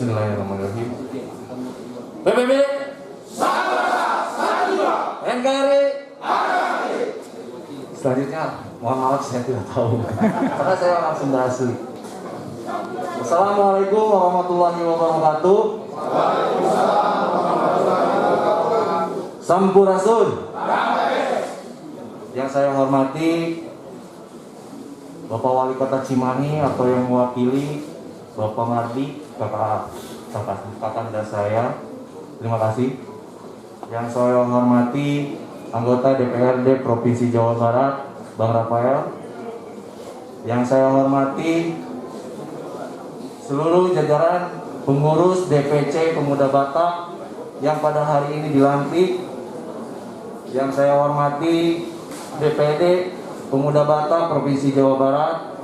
Bismillahirrahmanirrahim. PBB NKRI. Selanjutnya, mohon maaf saya tidak tahu karena saya orang Sunda asli. Assalamualaikum warahmatullahi wabarakatuh. Sampurasun. Yang saya hormati Bapak Wali Kota Cimahi atau yang mewakili Bapak Mardi, kakanda saya. Terima kasih. Yang saya hormati anggota DPRD Provinsi Jawa Barat, Bang Rafael. Yang saya hormati seluruh jajaran pengurus DPC Pemuda Batak yang pada hari ini dilantik. Yang saya hormati DPD Pemuda Batak Provinsi Jawa Barat.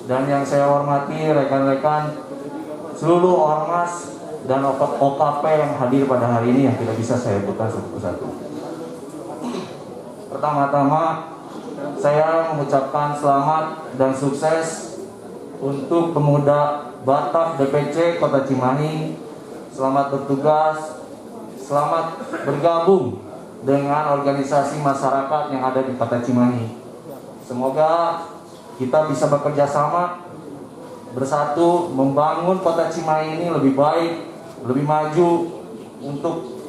Dan yang saya hormati rekan-rekan seluruh ormas dan OKP yang hadir pada hari ini yang tidak bisa saya sebutkan satu persatu. Pertama-tama saya mengucapkan selamat dan sukses untuk pemuda Batak DPC Kota Cimahi. Selamat bertugas, selamat bergabung dengan organisasi masyarakat yang ada di Kota Cimahi. Semoga kita bisa bekerja sama bersatu membangun Kota Cimahi ini lebih baik, lebih maju, untuk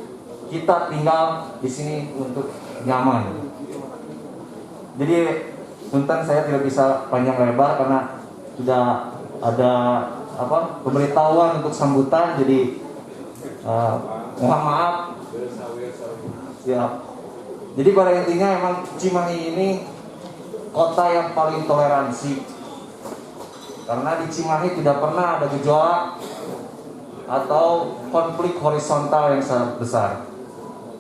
kita tinggal di sini untuk nyaman. Jadi punten saya tidak bisa panjang lebar karena sudah ada pemberitahuan untuk sambutan, jadi mohon maaf. Siap. Jadi pada intinya emang Cimahi ini kota yang paling toleransi. Karena di Cimahi tidak pernah ada gejolak atau konflik horizontal yang sangat besar.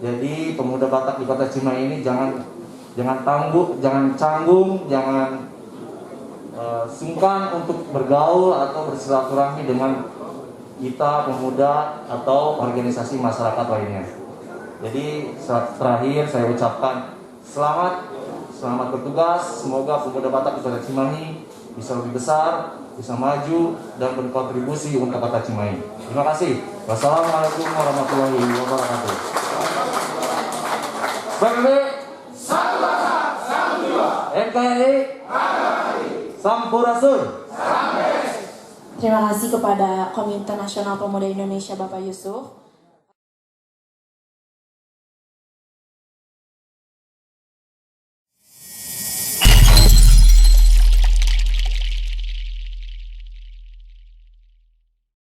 Jadi pemuda Batak di Kota Cimahi ini jangan canggung, jangan sungkan untuk bergaul atau bersilaturahmi dengan kita pemuda atau organisasi masyarakat lainnya. Jadi terakhir saya ucapkan selamat bertugas. Semoga pemuda Batak di Kota Cimahi bisa lebih besar, bisa maju dan berkontribusi untuk Kota Cimahi. Terima kasih. Wassalamualaikum warahmatullahi wabarakatuh. PBB NKRI Sampurasun. Terima kasih kepada Komite Nasional Pemuda Indonesia Bapak Yusuf.